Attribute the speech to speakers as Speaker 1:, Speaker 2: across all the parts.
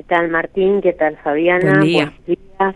Speaker 1: tal Martín? ¿Qué tal Fabiana?
Speaker 2: Buen día.
Speaker 1: Buenos días.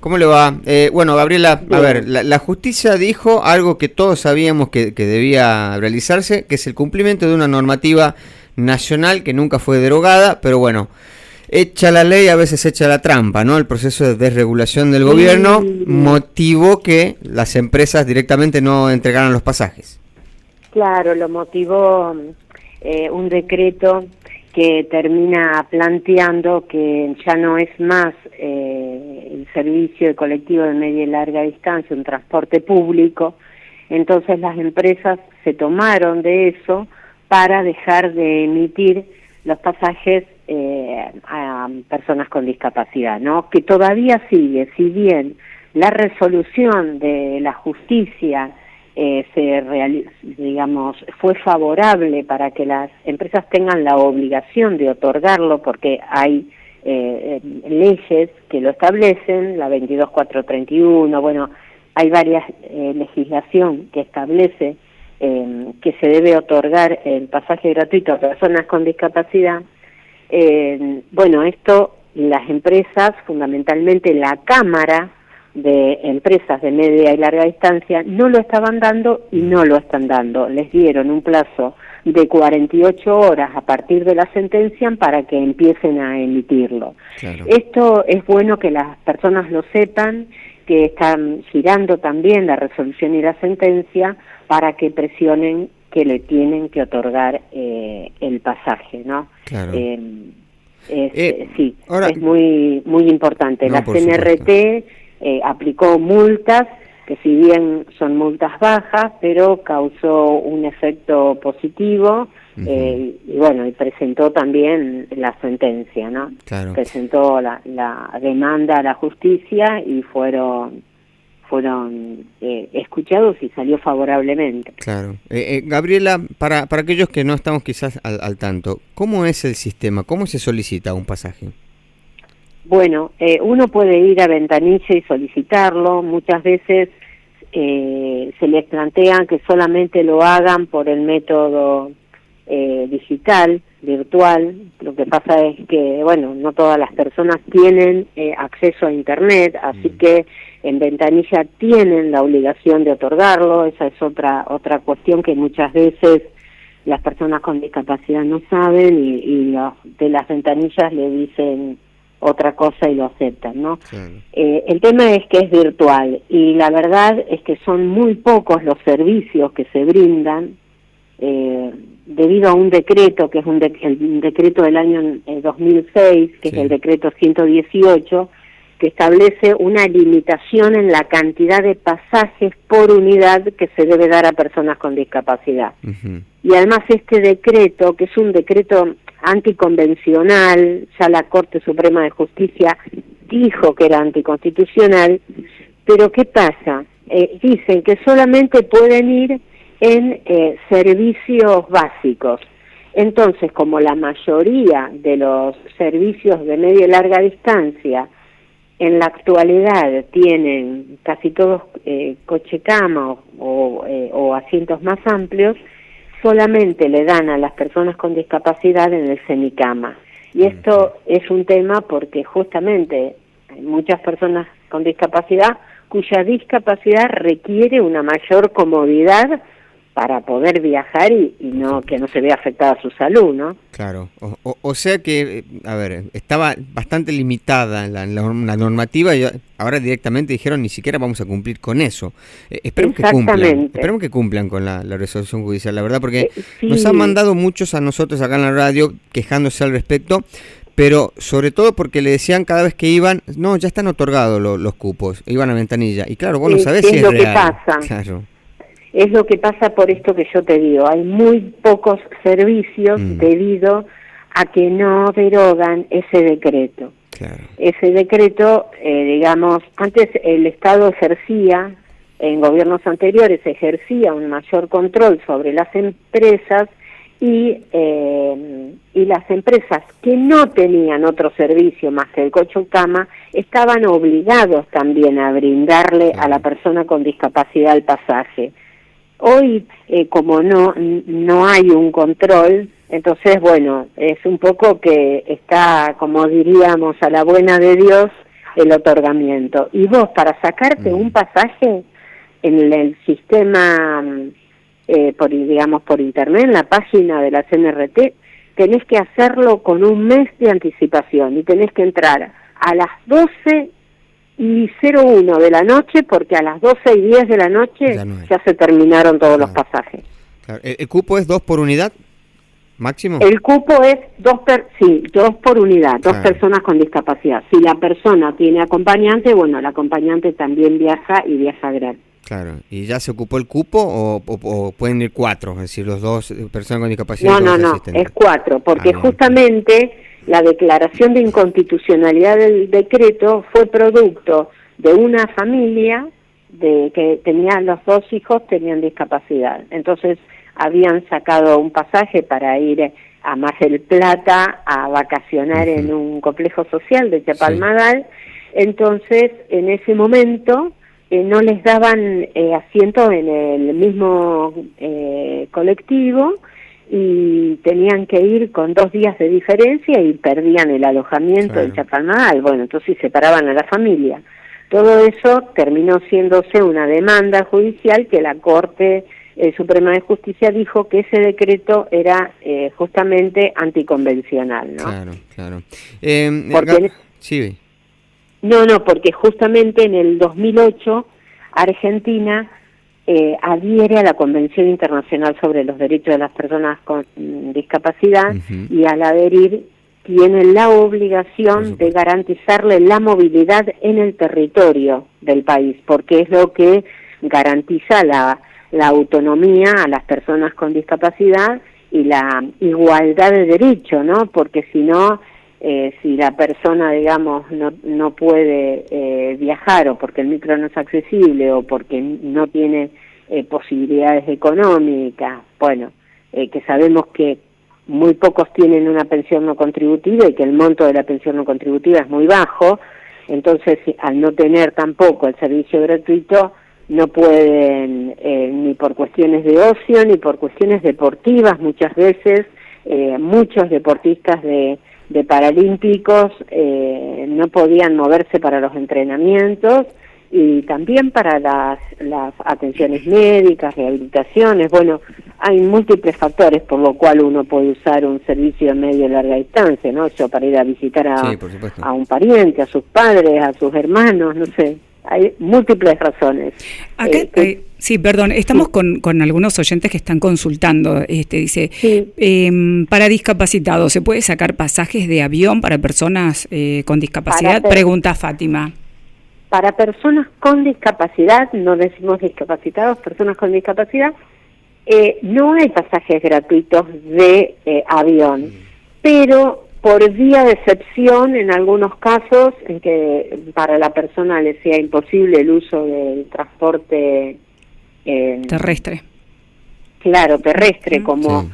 Speaker 3: ¿Cómo le va? Bueno, Gabriela, a ver, la justicia dijo algo que todos sabíamos que debía realizarse, que es el cumplimiento de una normativa nacional que nunca fue derogada, pero bueno, hecha la ley, a veces echa la trampa, ¿no? El proceso de desregulación del gobierno motivó que las empresas directamente no entregaran los pasajes.
Speaker 1: Claro, lo motivó un decreto que termina planteando que ya no es más el servicio de colectivo de media y larga distancia, un transporte público. Entonces las empresas se tomaron de eso para dejar de emitir los pasajes a personas con discapacidad, ¿no? Que todavía sigue, si bien la resolución de la justicia fue favorable para que las empresas tengan la obligación de otorgarlo, porque hay leyes que lo establecen, la 22431, bueno, hay varias legislación que establece que se debe otorgar el pasaje gratuito a personas con discapacidad. Bueno, esto las empresas, fundamentalmente la Cámara de Empresas de Media y Larga Distancia, no lo estaban dando y no lo están dando. Les dieron un plazo de 48 horas a partir de la sentencia para que empiecen a emitirlo. Claro. Esto es bueno que las personas lo sepan, que están girando también la resolución y la sentencia para que presionen que le tienen que otorgar el pasaje, ¿no? Claro. Sí, ahora, es muy importante. No, la CNRT aplicó multas, que si bien son multas bajas, pero causó un efecto positivo, y bueno, y presentó también la sentencia, ¿no? Claro. Presentó la demanda a la justicia y fueron escuchados y salió favorablemente.
Speaker 3: Claro. Gabriela, para aquellos que no estamos quizás al tanto, ¿cómo es el sistema? ¿Cómo se solicita un pasaje?
Speaker 1: Bueno, uno puede ir a Ventanilla y solicitarlo. Muchas veces se les plantea que solamente lo hagan por el método digital, virtual. Lo que pasa es que, bueno, no todas las personas tienen acceso a Internet, así que en Ventanilla tienen la obligación de otorgarlo. Esa es otra cuestión que muchas veces las personas con discapacidad no saben y de las ventanillas le dicen otra cosa y lo aceptan, ¿no? Claro. El tema es que es virtual y la verdad es que son muy pocos los servicios que se brindan debido a un decreto que es el decreto del año 2006, que es el decreto 118, que establece una limitación en la cantidad de pasajes por unidad que se debe dar a personas con discapacidad. Y además este decreto, que es un decreto anticonvencional, ya la Corte Suprema de Justicia dijo que era anticonstitucional, pero ¿qué pasa? Dicen que solamente pueden ir en servicios básicos. Entonces, como la mayoría de los servicios de media y larga distancia en la actualidad tienen casi todos coche-cama o asientos más amplios, solamente le dan a las personas con discapacidad en el semicama. Y esto es un tema porque justamente hay muchas personas con discapacidad cuya discapacidad requiere una mayor comodidad para poder viajar y no que no se vea afectada su salud, ¿no?
Speaker 3: Claro, o sea que, a ver, estaba bastante limitada la normativa y ahora directamente dijeron ni siquiera vamos a cumplir con eso. Esperemos que cumplan con la resolución judicial, la verdad, porque nos han mandado muchos a nosotros acá en la radio quejándose al respecto, pero sobre todo porque le decían cada vez que iban, no, ya están otorgados los cupos, iban a Ventanilla, y claro, vos no sabés si es
Speaker 1: lo
Speaker 3: real.
Speaker 1: Que pasa.
Speaker 3: Claro.
Speaker 1: Es lo que pasa por esto que yo te digo, hay muy pocos servicios debido a que no derogan ese decreto. Claro. Ese decreto, digamos, antes el Estado ejercía, en gobiernos anteriores ejercía un mayor control sobre las empresas y las empresas que no tenían otro servicio más que el coche-cama estaban obligados también a brindarle a la persona con discapacidad el pasaje. Hoy, como no hay un control, entonces, bueno, es un poco que está, como diríamos, a la buena de Dios el otorgamiento. Y vos, para sacarte un pasaje en el sistema, por internet, en la página de la CNRT, tenés que hacerlo con un mes de anticipación y tenés que entrar a las 12:01 de la noche, porque a las 12:10 de la noche ya se terminaron todos los pasajes.
Speaker 3: Claro. ¿El cupo es 2 por unidad máximo?
Speaker 1: El cupo es 2 por unidad, 2 personas con discapacidad. Si la persona tiene acompañante, bueno, el acompañante también viaja y viaja gratis.
Speaker 3: Claro, ¿y ya se ocupó el cupo o pueden ir 4, es decir, los 2 personas con discapacidad?
Speaker 1: No, es 4, porque justamente la declaración de inconstitucionalidad del decreto fue producto de una familia que tenía, los 2 hijos tenían discapacidad. Entonces habían sacado un pasaje para ir a Mar del Plata a vacacionar en un complejo social de Chapalmadal. Entonces, en ese momento no les daban asiento en el mismo colectivo y tenían que ir con 2 días de diferencia y perdían el alojamiento en Chapalmadal. Bueno, entonces separaban a la familia. Todo eso terminó siéndose una demanda judicial que la Corte Suprema de Justicia dijo que ese decreto era justamente anticonvencional, ¿no?
Speaker 3: Claro.
Speaker 1: Porque
Speaker 3: sí.
Speaker 1: Porque justamente en el 2008 Argentina adhiere a la Convención Internacional sobre los Derechos de las Personas con Discapacidad y al adherir tiene la obligación de garantizarle la movilidad en el territorio del país, porque es lo que garantiza la autonomía a las personas con discapacidad y la igualdad de derecho, ¿no? Porque si no, si la persona, digamos, no puede viajar, o porque el micro no es accesible, o porque no tiene posibilidades económicas, bueno, que sabemos que muy pocos tienen una pensión no contributiva y que el monto de la pensión no contributiva es muy bajo, entonces al no tener tampoco el servicio gratuito, no pueden, ni por cuestiones de ocio, ni por cuestiones deportivas, muchas veces, muchos deportistas de paralímpicos no podían moverse para los entrenamientos y también para las atenciones médicas, rehabilitaciones. Bueno, hay múltiples factores por lo cual uno puede usar un servicio de medio y larga distancia, ¿no? Yo para ir a visitar a un pariente, a sus padres, a sus hermanos, no sé. Hay múltiples razones.
Speaker 2: Acá, sí, perdón, estamos con algunos oyentes que están consultando. Dice, para discapacitados, ¿se puede sacar pasajes de avión para personas con discapacidad? Pregunta Fátima.
Speaker 1: Para personas con discapacidad, no decimos discapacitados, personas con discapacidad, no hay pasajes gratuitos de avión, pero por vía de excepción, en algunos casos en que para la persona le sea imposible el uso del transporte
Speaker 2: terrestre.
Speaker 1: Claro, terrestre, como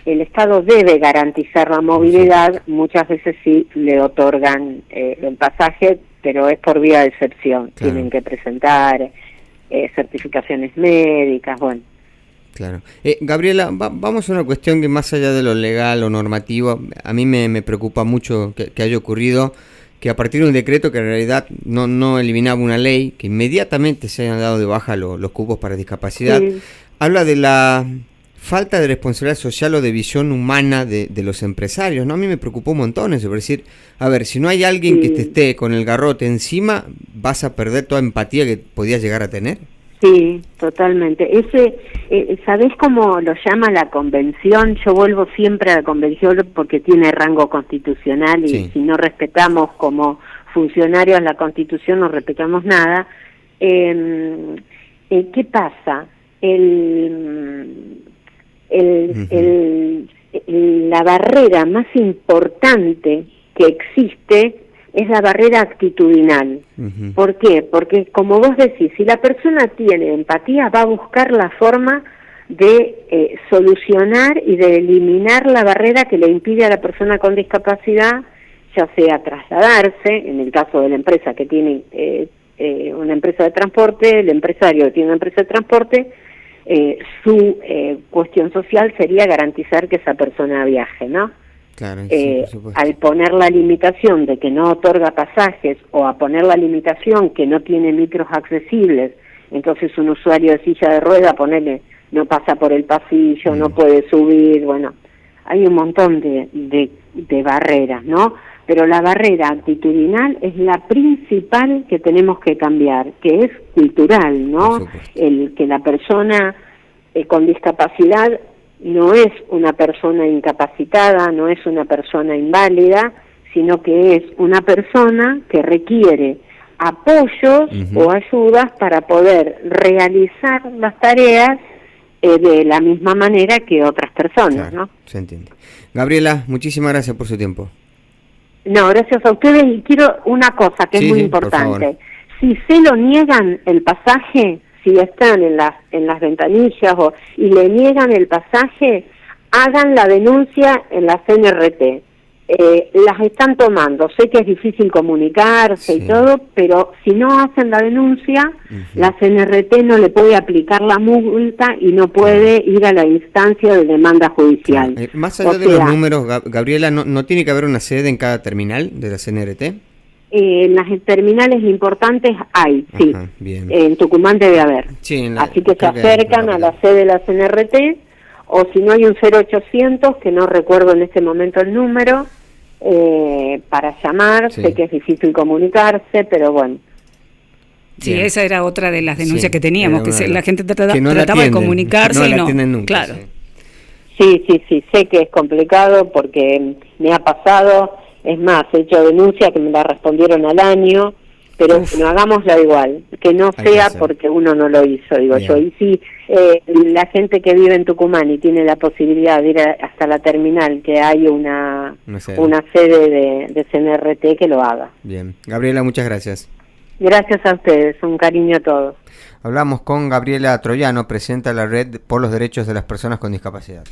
Speaker 1: el Estado debe garantizar la movilidad, muchas veces sí le otorgan el pasaje, pero es por vía de excepción. Tienen que presentar certificaciones médicas, bueno.
Speaker 3: Claro. Gabriela, vamos a una cuestión que más allá de lo legal o normativo, a mí me preocupa mucho que haya ocurrido que a partir de un decreto que en realidad no eliminaba una ley, que inmediatamente se hayan dado de baja los cupos para discapacidad, habla de la falta de responsabilidad social o de visión humana de los empresarios, ¿no? A mí me preocupó un montón eso, es decir, a ver, si no hay alguien que te esté con el garrote encima, vas a perder toda empatía que podías llegar a tener.
Speaker 1: Sí, totalmente. ¿Sabés cómo lo llama la convención? Yo vuelvo siempre a la convención porque tiene rango constitucional y si no respetamos como funcionarios la constitución, no respetamos nada. ¿Qué pasa? La barrera más importante que existe es la barrera actitudinal. ¿Por qué? Porque, como vos decís, si la persona tiene empatía, va a buscar la forma de solucionar y de eliminar la barrera que le impide a la persona con discapacidad, ya sea trasladarse, en el caso de la empresa que tiene una empresa de transporte, el empresario que tiene una empresa de transporte, su cuestión social sería garantizar que esa persona viaje, ¿no?
Speaker 3: Claro, sí, por supuesto.
Speaker 1: Al poner la limitación de que no otorga pasajes o a poner la limitación que no tiene micros accesibles, entonces un usuario de silla de rueda, ponele, no pasa por el pasillo, no puede subir, bueno, hay un montón de barreras, ¿no? Pero la barrera actitudinal es la principal que tenemos que cambiar, que es cultural, ¿no? El que la persona con discapacidad no es una persona incapacitada, no es una persona inválida, sino que es una persona que requiere apoyos o ayudas para poder realizar las tareas de la misma manera que otras personas,
Speaker 3: claro,
Speaker 1: ¿no?
Speaker 3: Se entiende. Gabriela, muchísimas gracias por su tiempo.
Speaker 1: No, gracias a ustedes, y quiero una cosa que es muy importante. Si se lo niegan el pasaje, si están en las ventanillas y le niegan el pasaje, hagan la denuncia en la CNRT. Las están tomando, sé que es difícil comunicarse y todo, pero si no hacen la denuncia, la CNRT no le puede aplicar la multa y no puede ir a la instancia de demanda judicial.
Speaker 3: Claro. Más allá de los números, Gabriela, ¿no tiene que haber una sede en cada terminal de la CNRT?
Speaker 1: En las terminales importantes hay, sí.
Speaker 3: Ajá, bien.
Speaker 1: En Tucumán debe haber.
Speaker 3: Sí,
Speaker 1: así que se acercan a la sede de la CNRT, o si no hay un 0800, que no recuerdo en este momento el número, para llamar. Sé que es difícil comunicarse, pero bueno.
Speaker 2: Sí, esa era otra de las denuncias que teníamos, que la gente trataba de comunicarse
Speaker 3: y no la atienden nunca.
Speaker 2: Claro.
Speaker 1: Sí, sé que es complicado porque me ha pasado. Es más, he hecho denuncia que me la respondieron al año, pero no, hagámosla igual, que no sea porque uno no lo hizo, digo yo. Y si la gente que vive en Tucumán y tiene la posibilidad de ir hasta la terminal, que hay una sede de CNRT, que lo haga.
Speaker 3: Bien. Gabriela, muchas gracias.
Speaker 1: Gracias a ustedes, un cariño a todos.
Speaker 3: Hablamos con Gabriela Troyano, presidenta de la Red por los Derechos de las Personas con Discapacidad.